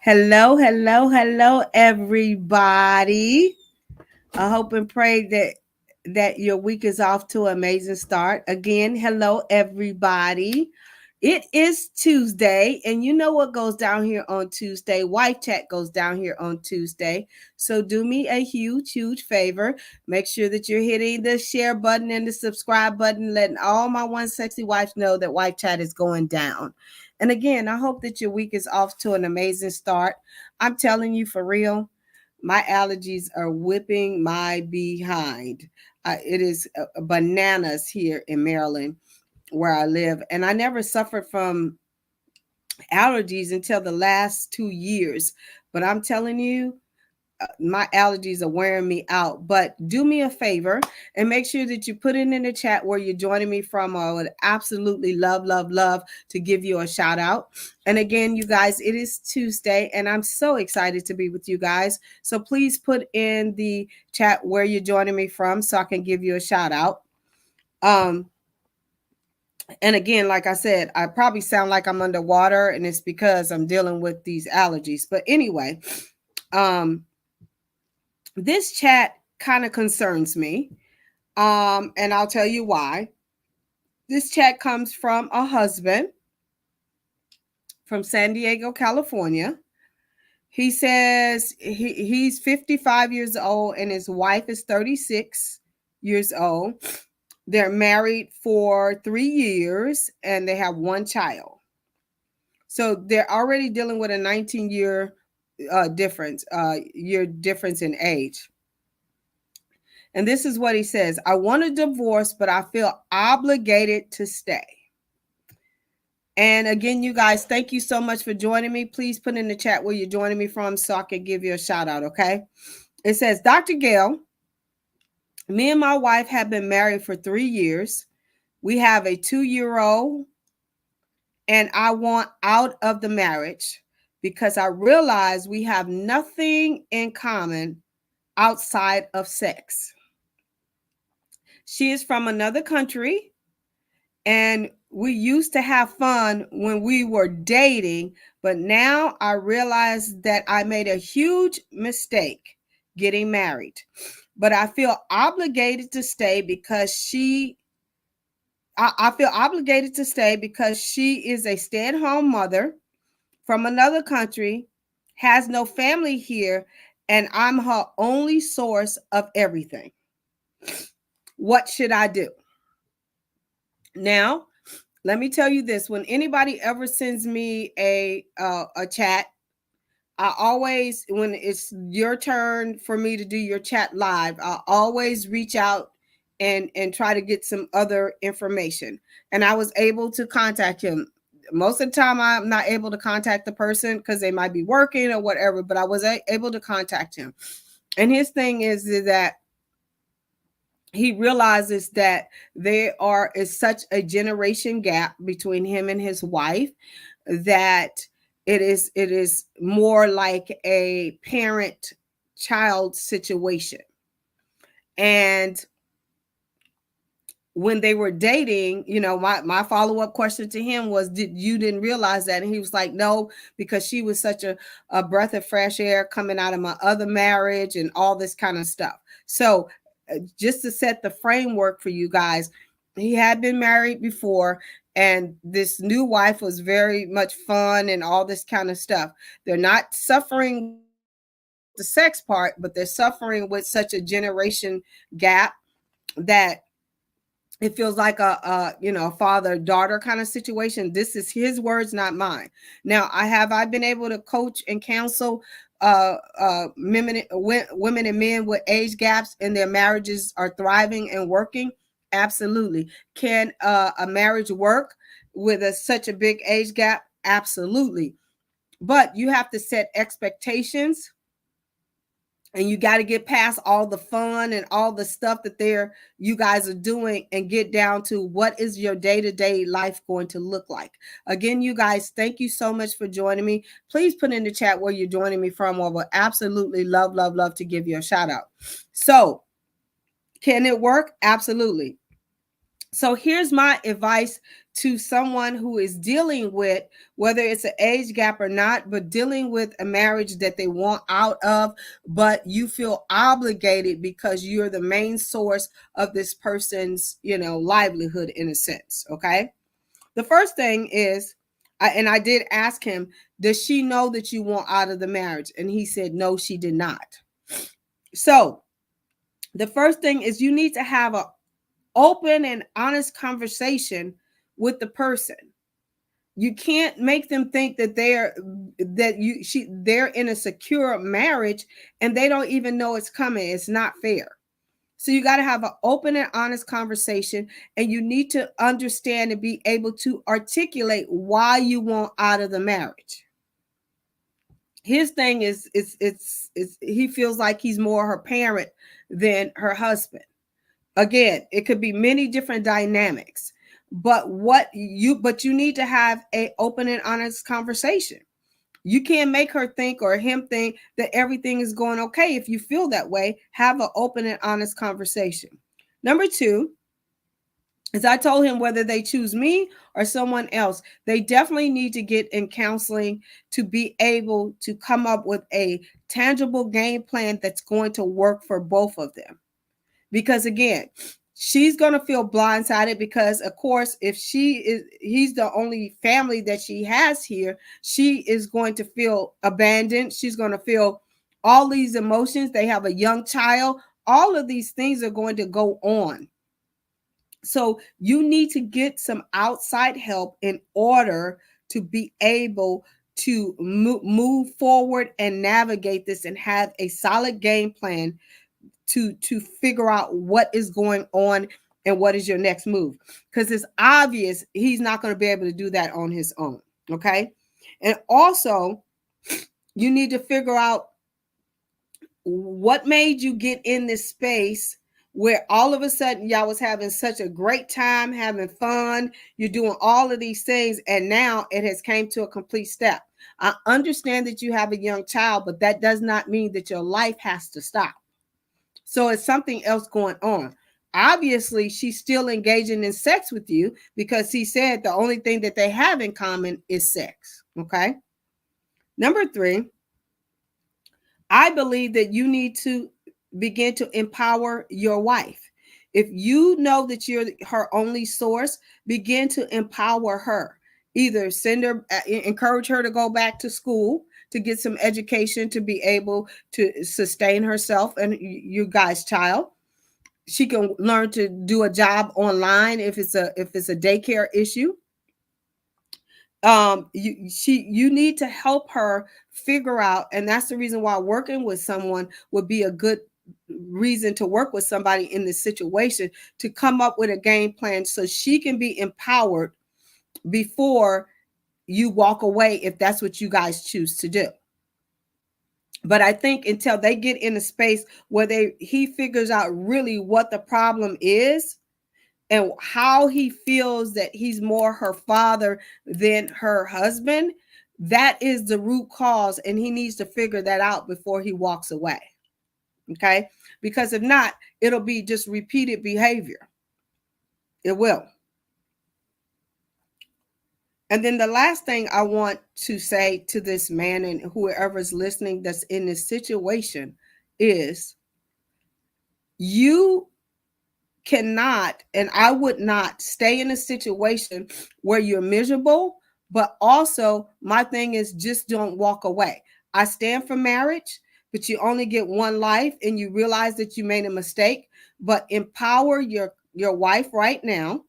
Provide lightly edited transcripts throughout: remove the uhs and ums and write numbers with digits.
Hello, hello, hello, everybody. I hope and pray that your week is off to an amazing start. Again, hello, everybody. It is Tuesday, and you know what goes down here on Tuesday. Wife Chat goes down here on Tuesday. So do me a huge, huge favor. Make sure that you're hitting the share button and the subscribe button, letting all my one sexy wives know that Wife Chat is going down. And again, I hope that your week is off to an amazing start. I'm telling you for real, my allergies are whipping my behind. It is bananas here in Maryland where I live. And I never suffered from allergies until the last 2 years. But I'm telling you, my allergies are wearing me out. But do me a favor and make sure that you put it in the chat where you're joining me from. I would absolutely love, love, love to give you a shout out. And again, you guys, it is Tuesday and I'm so excited to be with you guys. So please put in the chat where you're joining me from so I can give you a shout out. And again, like I said, I probably sound like I'm underwater and it's because I'm dealing with these allergies. But anyway, um, this chat kind of concerns me. And I'll tell you why. This chat comes from a husband from San Diego, California. He says he's 55 years old and his wife is 36 years old. They're married for 3 years and they have one child. So they're already dealing with a 19-year year difference in age. And this is what he says. I want a divorce, but I feel obligated to stay. And again, you guys, thank you so much for joining me. Please put in the chat where you're joining me from so I can give you a shout out, okay? It says, Dr. Gail, me and my wife have been married for 3 years. We have a 2-year-old, and I want out of the marriage because I realize we have nothing in common outside of sex. She is from another country, and we used to have fun when we were dating, but now I realize that I made a huge mistake getting married. But I feel obligated to stay because I feel obligated to stay because she is a stay-at-home mother from another country, has no family here, and I'm her only source of everything. What should I do? Now, let me tell you this. When anybody ever sends me a chat, I always, when it's your turn for me to do your chat live, I always reach out and try to get some other information. And I was able to contact him. Most of the time, I'm not able to contact the person because they might be working or whatever, but I was able to contact him. And his thing is that he realizes that there is such a generation gap between him and his wife that it is more like a parent child situation. And when they were dating, my follow-up question to him was, didn't realize that? And he was like, no, because she was such a breath of fresh air coming out of my other marriage and all this kind of stuff. So just to set the framework for you guys, he had been married before, and this new wife was very much fun and all this kind of stuff. They're not suffering with the sex part, but they're suffering with such a generation gap that it feels like a father-daughter kind of situation. This is his words, not mine. Now, I've been able to coach and counsel women and men with age gaps, and their marriages are thriving and working. Absolutely. Can a marriage work with such a big age gap? Absolutely. But you have to set expectations, and you got to get past all the fun and all the stuff that you guys are doing and get down to what is your day-to-day life going to look like. Again, you guys, thank you so much for joining me. Please put in the chat where you're joining me from. I would absolutely love, love, love to give you a shout out. So can it work? Absolutely. So here's my advice to someone who is dealing with, whether it's an age gap or not, but dealing with a marriage that they want out of, but you feel obligated because you're the main source of this person's, livelihood in a sense. Okay. The first thing is, and I did ask him, does she know that you want out of the marriage? And he said, no, she did not. So the first thing is you need to have an open and honest conversation with the person. You can't make them think that they're in a secure marriage and they don't even know it's coming. It's not fair. So you got to have an open and honest conversation, and you need to understand and be able to articulate why you want out of the marriage. His thing is he feels like he's more her parent than her husband. Again, it could be many different dynamics, but you need to have a open and honest conversation. You can't make her think or him think that everything is going okay. If you feel that way, have an open and honest conversation. Number two, as I told him, whether they choose me or someone else, they definitely need to get in counseling to be able to come up with a tangible game plan that's going to work for both of them. Because again, she's going to feel blindsided because, of course, if he's the only family that she has here, she is going to feel abandoned. She's going to feel all these emotions. They have a young child. All of these things are going to go on. So you need to get some outside help in order to be able to move forward and navigate this and have a solid game plan to figure out what is going on and what is your next move, because it's obvious he's not going to be able to do that on his own. Okay. And also you need to figure out what made you get in this space where all of a sudden y'all was having such a great time, having fun, you're doing all of these things, and now it has came to a complete step. I understand that you have a young child, but that does not mean that your life has to stop. So it's something else going on. Obviously, she's still engaging in sex with you because he said the only thing that they have in common is sex. Okay. Number three, I believe that you need to begin to empower your wife. If you know that you're her only source, begin to empower her. Either send her, encourage her to go back to school to get some education to be able to sustain herself and you guys' child. She can learn to do a job online if it's a daycare issue. You need to help her figure out, and that's the reason why working with someone would be a good reason to work with somebody in this situation, to come up with a game plan so she can be empowered before you walk away, if that's what you guys choose to do. But I think until they get in a space where he figures out really what the problem is and how he feels that he's more her father than her husband, that is the root cause, and he needs to figure that out before he walks away. Okay? Because if not, it'll be just repeated behavior. It will. And then the last thing I want to say to this man and whoever's listening that's in this situation is, you cannot, and I would not stay in a situation where you're miserable, but also my thing is just don't walk away. I stand for marriage, but you only get one life and you realize that you made a mistake, but empower your wife right now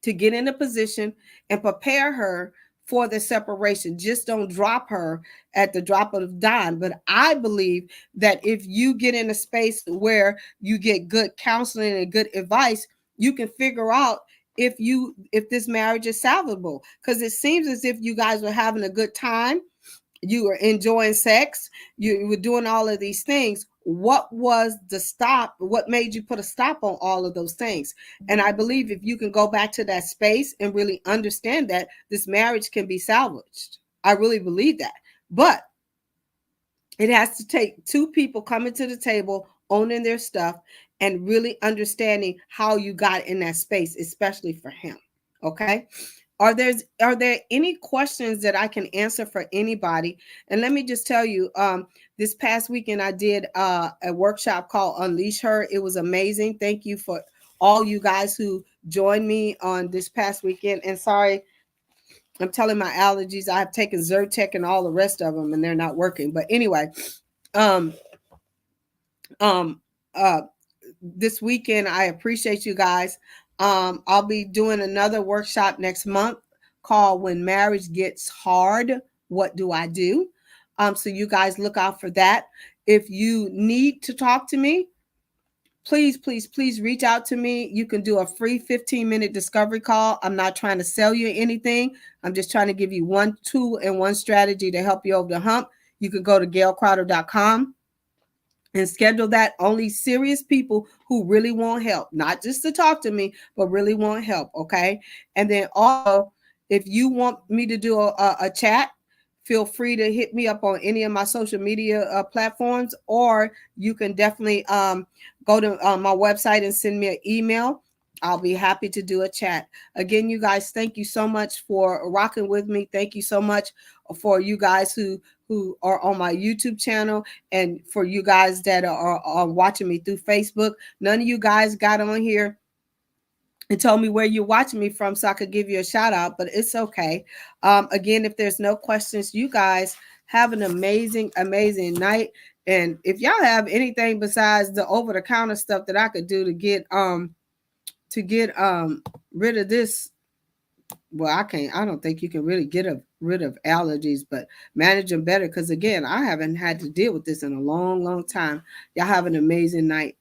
to get in a position and prepare her for the separation. Just don't drop her at the drop of a dime. But I believe that if you get in a space where you get good counseling and good advice, you can figure out if this marriage is salvageable. Because it seems as if you guys were having a good time, you were enjoying sex, you were doing all of these things. What was the stop? What made you put a stop on all of those things? And I believe if you can go back to that space and really understand that, this marriage can be salvaged. I really believe that. But it has to take two people coming to the table, owning their stuff, and really understanding how you got in that space, especially for him. Okay. Are there any questions that I can answer for anybody? And let me just tell you, this past weekend I did a workshop called Unleash Her. It was amazing. Thank you for all you guys who joined me on this past weekend. And sorry, I'm telling my allergies. I have taken Zyrtec and all the rest of them, and they're not working. But anyway, um, um, uh, this weekend. I appreciate you guys. I'll be doing another workshop next month called When Marriage Gets Hard, What Do I Do? So you guys look out for that. If you need to talk to me, please, please, please reach out to me. You can do a free 15-minute discovery call. I'm not trying to sell you anything. I'm just trying to give you one tool and one strategy to help you over the hump. You can go to gailcrowder.com and schedule that. Only serious people who really want help, not just to talk to me, but really want help. Okay. And then also, if you want me to do a chat, feel free to hit me up on any of my social media platforms, or you can definitely go to my website and send me an email. I'll be happy to do a chat. Again, you guys, thank you so much for rocking with me. Thank you so much for you guys who are on my YouTube channel, and for you guys that are watching me through Facebook. None of you guys got on here and told me where you're watching me from so I could give you a shout out, but it's okay. Again, if there's no questions, you guys have an amazing, amazing night. And if y'all have anything besides the over the counter stuff that I could do to get rid of this, well, I don't think you can really get rid of allergies, but manage them better, because again, I haven't had to deal with this in a long, long time. Y'all have an amazing night.